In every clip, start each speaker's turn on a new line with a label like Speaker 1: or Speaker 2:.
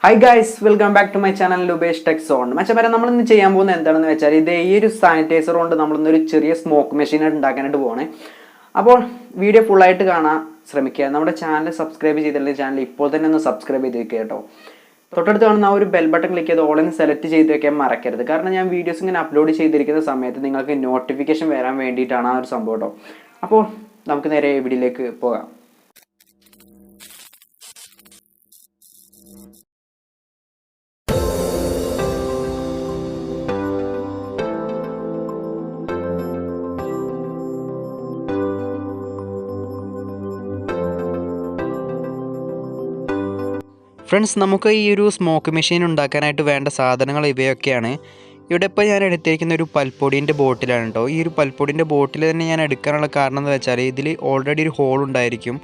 Speaker 1: Hi guys, welcome back to my channel Roopesh Tech Zone. മച്ചന്മാരെ നമ്മൾ ഇന്ന് ചെയ്യാൻ പോകുന്നത് എന്താണെന്ന് വെച്ചാൽ ഈ ഒരു സാനിറ്റൈസർ കൊണ്ട് നമ്മളൊരു ചെറിയ സ്മോക്ക് മെഷീൻ ഉണ്ടാക്കാനായിട്ട് പോകണേ. അപ്പോൾ വീഡിയോ ഫുൾ ആയിട്ട് കാണാൻ ശ്രമിക്കുക. നമ്മുടെ ചാനൽ സബ്സ്ക്രൈബ് ചെയ്തിട്ടുണ്ടെങ്കിൽ ചാനൽ ഇപ്പോൾ തന്നെ ഒന്ന് സബ്സ്ക്രൈബ് ചെയ്ത് വെക്കുക കേട്ടോ. തൊട്ടടുത്ത് കാണുന്ന ആ ഒരു ബെൽ ബട്ടൺ ക്ലിക്ക് ചെയ്ത് ഓൾ സെലക്ട് ചെയ്ത് വെക്കാൻ മറക്കരുത്. കാരണം ഞാൻ വീഡിയോസ് ഇങ്ങനെ അപ്ലോഡ് ചെയ്തിരിക്കുന്ന സമയത്ത് നിങ്ങൾക്ക് നോട്ടിഫിക്കേഷൻ വരാൻ വേണ്ടിയിട്ടാണ് ആ ഒരു സംഭവം കേട്ടോ. അപ്പോൾ നമുക്ക് നേരെ വീഡിയോയിലേക്ക് പോകാം. ഫ്രണ്ട്സ്, നമുക്ക് ഈ ഒരു സ്മോക്ക് മെഷീൻ ഉണ്ടാക്കാനായിട്ട് വേണ്ട സാധനങ്ങൾ ഇവയൊക്കെയാണ്. ഇവിടെ ഇപ്പോൾ ഞാൻ എടുത്തിരിക്കുന്ന ഒരു പൽപ്പൊടിൻ്റെ ബോട്ടിലാണ് കേട്ടോ. ഈ ഒരു പൽപ്പൊടിൻ്റെ ബോട്ടിൽ തന്നെ ഞാൻ എടുക്കാനുള്ള കാരണം എന്ന് വെച്ചാൽ ഇതിൽ ഓൾറെഡി ഒരു ഹോൾ ഉണ്ടായിരിക്കും.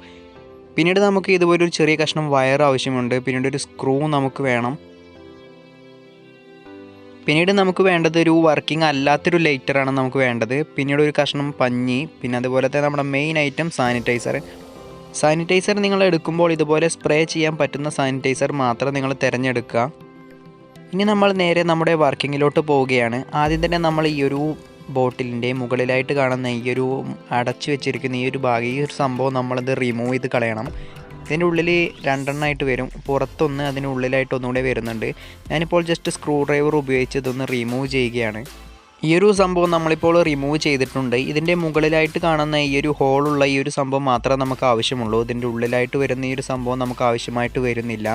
Speaker 1: പിന്നീട് നമുക്ക് ഇതുപോലൊരു ചെറിയ കഷ്ണം വയർ ആവശ്യമുണ്ട്. പിന്നീട് ഒരു സ്ക്രൂ നമുക്ക് വേണം. പിന്നീട് നമുക്ക് വേണ്ടത് ഒരു വർക്കിംഗ് അല്ലാത്തൊരു ലൈറ്ററാണ് നമുക്ക് വേണ്ടത്. പിന്നീട് ഒരു കഷ്ണം പഞ്ഞി, പിന്നെ അതുപോലെ തന്നെ നമ്മുടെ മെയിൻ ഐറ്റം സാനിറ്റൈസർ നിങ്ങൾ എടുക്കുമ്പോൾ ഇതുപോലെ സ്പ്രേ ചെയ്യാൻ പറ്റുന്ന സാനിറ്റൈസർ മാത്രം നിങ്ങൾ തിരഞ്ഞെടുക്കുക. ഇനി നമ്മൾ നേരെ നമ്മുടെ വർക്കിങ്ങിലോട്ട് പോവുകയാണ്. ആദ്യം തന്നെ നമ്മൾ ഈ ഒരു ബോട്ടിലിൻ്റെ മുകളിലായിട്ട് കാണുന്ന ഈ ഒരു അടച്ചു വെച്ചിരിക്കുന്ന ഈ ഒരു ഭാഗം, ഈ ഒരു സംഭവം നമ്മളത് റിമൂവ് ചെയ്ത് കളയണം. ഇതിൻ്റെ ഉള്ളിൽ രണ്ടെണ്ണമായിട്ട് വരും, പുറത്തൊന്ന് അതിൻ്റെ ഉള്ളിലായിട്ട് ഒന്നുകൂടെ വരുന്നുണ്ട്. ഞാനിപ്പോൾ ജസ്റ്റ് സ്ക്രൂ ഡ്രൈവർ ഉപയോഗിച്ച് ഇതൊന്ന് റിമൂവ് ചെയ്യുകയാണ്. ഈ ഒരു സംഭവം നമ്മളിപ്പോൾ റിമൂവ് ചെയ്തിട്ടുണ്ട്. ഇതിൻ്റെ മുകളിലായിട്ട് കാണുന്ന ഈ ഒരു ഹോളുള്ള ഈ ഒരു സംഭവം മാത്രമേ നമുക്ക് ആവശ്യമുള്ളൂ. ഇതിൻ്റെ ഉള്ളിലായിട്ട് വരുന്ന ഈ ഒരു സംഭവം നമുക്ക് ആവശ്യമായിട്ട് വരുന്നില്ല.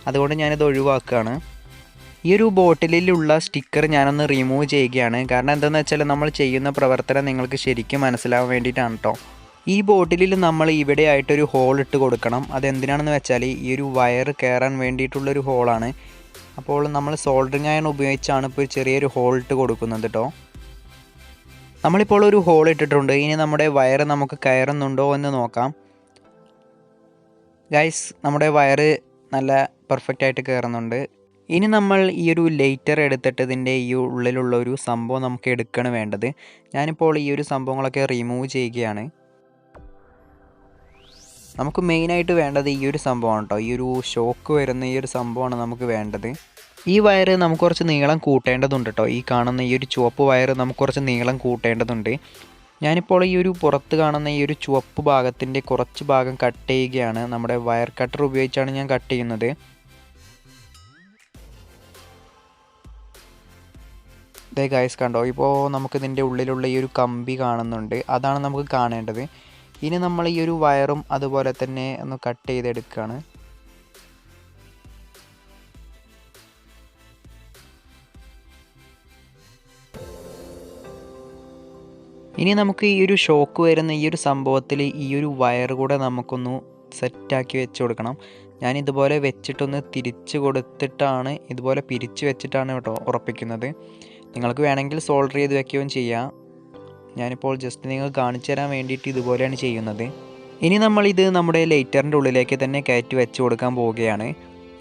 Speaker 1: അതുകൊണ്ട് ഞാനിത് ഒഴിവാക്കുകയാണ്. ഈ ഒരു ബോട്ടിലുള്ള സ്റ്റിക്കർ ഞാനൊന്ന് റിമൂവ് ചെയ്യുകയാണ്. കാരണം എന്താണെന്ന് വെച്ചാൽ നമ്മൾ ചെയ്യുന്ന പ്രവർത്തനം നിങ്ങൾക്ക് ശരിക്കും മനസ്സിലാവാൻ വേണ്ടിയിട്ടാണ് കേട്ടോ. ഈ ബോട്ടിലിൽ നമ്മൾ ഇവിടെ ആയിട്ടൊരു ഹോൾ ഇട്ട് കൊടുക്കണം. അതെന്തിനാണെന്ന് വെച്ചാൽ ഈ ഒരു വയർ കയറാൻ വേണ്ടിയിട്ടുള്ളൊരു ഹോളാണ്. അപ്പോൾ നമ്മൾ സോൾഡറിങ് അയൺ ഉപയോഗിച്ചാണ് ഇപ്പോൾ ചെറിയൊരു ഹോൾ ഇട്ട് കൊടുക്കുന്നത് കേട്ടോ. നമ്മളിപ്പോൾ ഒരു ഹോൾ ഇട്ടിട്ടുണ്ട്. ഇനി നമ്മുടെ വയർ നമുക്ക് കയറുന്നുണ്ടോ എന്ന് നോക്കാം. ഗൈസ്, നമ്മുടെ വയർ നല്ല പെർഫെക്റ്റ് ആയിട്ട് കയറുന്നുണ്ട്. ഇനി നമ്മൾ ഈ ഒരു ലൈറ്റർ എടുത്തിട്ട് ഇതിൻ്റെ ഈ ഉള്ളിലുള്ള ഒരു സംഭവം നമുക്ക് എടുക്കുകയാണ് വേണ്ടത്. ഞാനിപ്പോൾ ഈ ഒരു സംഭവങ്ങളൊക്കെ റിമൂവ് ചെയ്യുകയാണ്. നമുക്ക് മെയിനായിട്ട് വേണ്ടത് ഈ ഒരു സംഭവമാണ് കേട്ടോ. ഈ ഒരു ഷോക്ക് വരുന്ന ഈ ഒരു സംഭവമാണ് നമുക്ക് വേണ്ടത്. ഈ വയർ നമുക്ക് കുറച്ച് നീളം കൂട്ടേണ്ടതുണ്ട് കേട്ടോ. ഈ കാണുന്ന ഈ ഒരു ചുവപ്പ് വയർ നമുക്ക് കുറച്ച് നീളം കൂട്ടേണ്ടതുണ്ട്. ഞാനിപ്പോൾ ഈ ഒരു പുറത്ത് കാണുന്ന ഈ ഒരു ചുവപ്പ് ഭാഗത്തിൻ്റെ കുറച്ച് ഭാഗം കട്ട് ചെയ്യുകയാണ്. നമ്മുടെ വയർ കട്ടർ ഉപയോഗിച്ചാണ് ഞാൻ കട്ട് ചെയ്യുന്നത്. ദേ ഗൈസ്, കണ്ടോ, ഇപ്പോൾ നമുക്കിതിൻ്റെ ഉള്ളിലുള്ള ഈ ഒരു കമ്പി കാണുന്നുണ്ട്. അതാണ് നമുക്ക് കാണേണ്ടത്. ഇനി നമ്മൾ ഈ ഒരു വയറും അതുപോലെ തന്നെ ഒന്ന് കട്ട് ചെയ്തെടുക്കുകയാണ്. ഇനി നമുക്ക് ഈ ഒരു ഷോക്ക് വരുന്ന ഈ ഒരു സംഭവത്തിൽ ഈ ഒരു വയർ കൂടെ നമുക്കൊന്ന് സെറ്റാക്കി വെച്ച് കൊടുക്കണം. ഞാനിതുപോലെ വെച്ചിട്ടൊന്ന് തിരിച്ച് കൊടുത്തിട്ടാണ്, ഇതുപോലെ പിരിച്ച് വെച്ചിട്ടാണ് കേട്ടോ ഉറപ്പിക്കുന്നത്. നിങ്ങൾക്ക് വേണമെങ്കിൽ സോൾഡർ ചെയ്ത് വെക്കുകയും ചെയ്യാം. ഞാനിപ്പോൾ ജസ്റ്റ് നിങ്ങൾ കാണിച്ചു തരാൻ വേണ്ടിയിട്ട് ഇതുപോലെയാണ് ചെയ്യുന്നത്. ഇനി നമ്മളിത് നമ്മുടെ ലൈറ്ററിൻ്റെ ഉള്ളിലേക്ക് തന്നെ കയറ്റി വെച്ച് കൊടുക്കാൻ പോവുകയാണ്.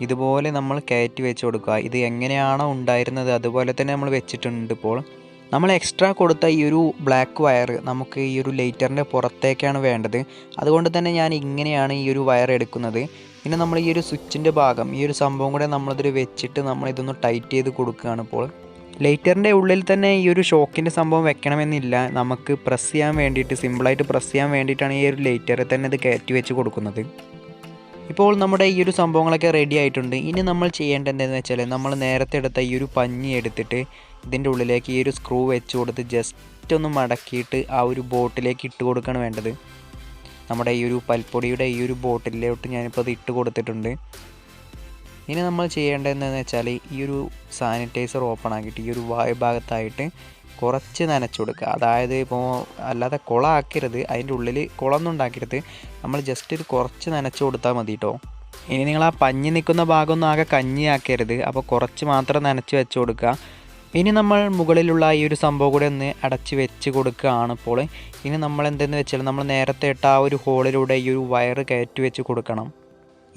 Speaker 1: ഇതുപോലെ നമ്മൾ കയറ്റി വെച്ച് കൊടുക്കുക. ഇത് എങ്ങനെയാണോ ഉണ്ടായിരുന്നത് അതുപോലെ തന്നെ നമ്മൾ വെച്ചിട്ടുണ്ട്. ഇപ്പോൾ നമ്മൾ എക്സ്ട്രാ കൊടുത്ത ഈ ഒരു ബ്ലാക്ക് വയർ നമുക്ക് ഈ ഒരു ലൈറ്ററിൻ്റെ പുറത്തേക്കാണ് വേണ്ടത്. അതുകൊണ്ട് തന്നെ ഞാൻ ഇങ്ങനെയാണ് ഈ ഒരു വയർ എടുക്കുന്നത്. പിന്നെ നമ്മൾ ഈ ഒരു സ്വിച്ചിൻ്റെ ഭാഗം, ഈ ഒരു സംഭവം കൂടെ നമ്മളിതിൽ വെച്ചിട്ട് നമ്മളിതൊന്ന് ടൈറ്റ് ചെയ്ത് കൊടുക്കുകയാണ്. ഇപ്പോൾ ലൈറ്ററിൻ്റെ ഉള്ളിൽ തന്നെ ഈ ഒരു ഷോക്കിൻ്റെ സംഭവം വെക്കണമെന്നില്ല. നമുക്ക് പ്രസ് ചെയ്യാൻ വേണ്ടിയിട്ട്, സിമ്പിളായിട്ട് പ്രസ് ചെയ്യാൻ വേണ്ടിയിട്ടാണ് ഈ ഒരു ലൈറ്ററിൽ തന്നെ ഇത് കയറ്റി വെച്ച് കൊടുക്കുന്നത്. ഇപ്പോൾ നമ്മുടെ ഈ ഒരു സംഭവങ്ങളൊക്കെ റെഡി ആയിട്ടുണ്ട്. ഇനി നമ്മൾ ചെയ്യേണ്ടത് എന്താണെന്ന് വെച്ചാൽ, നമ്മൾ നേരത്തെ എടുത്ത ഈ ഒരു പഞ്ഞി എടുത്തിട്ട് ഇതിൻ്റെ ഉള്ളിലേക്ക് ഈ ഒരു സ്ക്രൂ വെച്ച് കൊടുത്ത് ജസ്റ്റ് ഒന്ന് മടക്കിയിട്ട് ആ ഒരു ബോട്ടിലേക്ക് ഇട്ട് കൊടുക്കുകയാണ് വേണ്ടത്. നമ്മുടെ ഈ ഒരു പൽപ്പൊടിയുടെ ഈ ഒരു ബോട്ടിലോട്ട് ഞാനിപ്പോൾ അത് ഇട്ട് കൊടുത്തിട്ടുണ്ട്. ഇനി നമ്മൾ ചെയ്യേണ്ടത് എന്താണെന്ന് വെച്ചാൽ, ഈ ഒരു സാനിറ്റൈസർ ഓപ്പൺ ആക്കിയിട്ട് ഈ ഒരു വായു ഭാഗത്തായിട്ട് കുറച്ച് നനച്ചു കൊടുക്കുക. അതായത് ഇപ്പോൾ അല്ലാതെ കുളമാക്കരുത്, അതിൻ്റെ ഉള്ളിൽ കുളമൊന്നും ഉണ്ടാക്കരുത്. നമ്മൾ ജസ്റ്റ് ഒരു കുറച്ച് നനച്ചു കൊടുത്താൽ മതി കേട്ടോ. ഇനി നിങ്ങൾ ആ പഞ്ഞി നിൽക്കുന്ന ഭാഗമൊന്നും ആകെ കഞ്ഞിയാക്കരുത്. അപ്പോൾ കുറച്ച് മാത്രം നനച്ച് വെച്ച് കൊടുക്കുക. ഇനി നമ്മൾ മുകളിലുള്ള ഈ ഒരു സംഭവം കൂടെ ഒന്ന് അടച്ച് വെച്ച് കൊടുക്കുകയാണ്. ഇപ്പോൾ ഇനി നമ്മൾ എന്തെന്ന് വെച്ചാൽ, നമ്മൾ നേരത്തെ ഇട്ട ആ ഒരു ഹോളിലൂടെ ഈ ഒരു വയർ കയറ്റി വെച്ച് കൊടുക്കണം.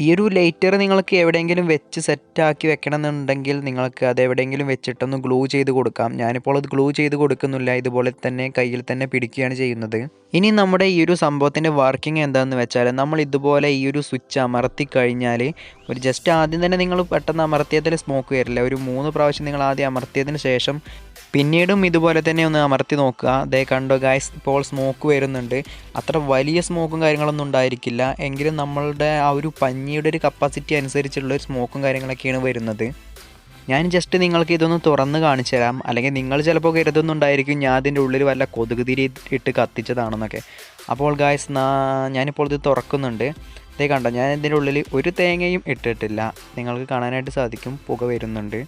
Speaker 1: ഈ ഒരു ലൈറ്റർ നിങ്ങൾക്ക് എവിടെയെങ്കിലും വെച്ച് സെറ്റാക്കി വെക്കണം എന്നുണ്ടെങ്കിൽ നിങ്ങൾക്ക് അത് എവിടെയെങ്കിലും വെച്ചിട്ടൊന്ന് ഗ്ലൂ ചെയ്ത് കൊടുക്കാം. ഞാനിപ്പോൾ അത് ഗ്ലൂ ചെയ്ത് കൊടുക്കുന്നില്ല, ഇതുപോലെ തന്നെ കയ്യിൽ തന്നെ പിടിക്കുകയാണ് ചെയ്യുന്നത്. ഇനി നമ്മുടെ ഈ ഒരു സംഭവത്തിൻ്റെ വർക്കിംഗ് എന്താണെന്ന് വെച്ചാൽ നമ്മൾ ഇതുപോലെ ഈ ഒരു സ്വിച്ച് അമർത്തി കഴിഞ്ഞാൽ ഒരു ജസ്റ്റ് ആദ്യം തന്നെ നിങ്ങൾ പെട്ടെന്ന് അമർത്തിയതിൽ സ്മോക്ക് വരില്ല. ഒരു 3 പ്രാവശ്യം നിങ്ങൾ ആദ്യം അമർത്തിയതിന് ശേഷം പിന്നീടും ഇതുപോലെ തന്നെ ഒന്ന് അമർത്തി നോക്കുക. ദേ കണ്ടോ ഗായ്സ്, ഇപ്പോൾ സ്മോക്ക് വരുന്നുണ്ട്. അത്ര വലിയ സ്മോക്കും കാര്യങ്ങളൊന്നും ഉണ്ടായിരിക്കില്ല, എങ്കിലും നമ്മളുടെ ആ ഒരു പഞ്ഞിയുടെ ഒരു കപ്പാസിറ്റി അനുസരിച്ചുള്ള ഒരു സ്മോക്കും കാര്യങ്ങളൊക്കെയാണ് വരുന്നത്. ഞാൻ ജസ്റ്റ് നിങ്ങൾക്ക് ഇതൊന്ന് തുറന്ന് കാണിച്ചു തരാം. അല്ലെങ്കിൽ നിങ്ങൾ ചിലപ്പോൾ കരുതുന്നുണ്ടായിരിക്കും ഞാൻ അതിൻ്റെ ഉള്ളിൽ വല്ല കൊതുക് തിരി ഇട്ട് കത്തിച്ചതാണെന്നൊക്കെ. അപ്പോൾ ഗായ്സ് ഞാനിപ്പോൾ ഇത് തുറക്കുന്നുണ്ട്. ഇതേ കണ്ടോ, ഞാൻ ഇതിൻ്റെ ഉള്ളിൽ ഒരു തേങ്ങയും ഇട്ടിട്ടില്ല. നിങ്ങൾക്ക് കാണാനായിട്ട് സാധിക്കും, പുക വരുന്നുണ്ട്.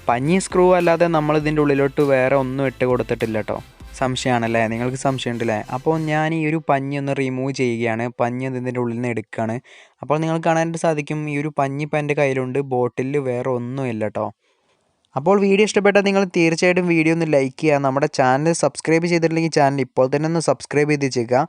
Speaker 1: പഞ്ഞി സ്ക്രൂ അല്ലാതെ നമ്മൾ ഇതിൻ്റെ ഉള്ളിലോട്ട് വേറെ ഒന്നും ഇട്ട് കൊടുത്തിട്ടില്ല കേട്ടോ. സംശയമാണല്ലേ, നിങ്ങൾക്ക് സംശയമുണ്ടല്ലേ? അപ്പോൾ ഞാൻ ഈ ഒരു പഞ്ഞി ഒന്ന് റിമൂവ് ചെയ്യുകയാണ്. പഞ്ഞി ഇതിൻ്റെ ഉള്ളിൽ നിന്ന് എടുക്കുകയാണ്. അപ്പോൾ നിങ്ങൾക്ക് കാണാനായിട്ട് സാധിക്കും ഈ ഒരു പഞ്ഞി ഇപ്പം എൻ്റെ കയ്യിലുണ്ട്, ബോട്ടിലിൽ വേറെ ഒന്നുമില്ല കേട്ടോ. അപ്പോൾ വീഡിയോ ഇഷ്ടപ്പെട്ടാൽ നിങ്ങൾ തീർച്ചയായിട്ടും വീഡിയോ ഒന്ന് ലൈക്ക് ചെയ്യുക. നമ്മുടെ ചാനൽ സബ്സ്ക്രൈബ് ചെയ്തിട്ടില്ലെങ്കിൽ ചാനൽ ഇപ്പോൾ തന്നെ ഒന്ന് സബ്സ്ക്രൈബ് ചെയ്ത് വെച്ചേക്കുക.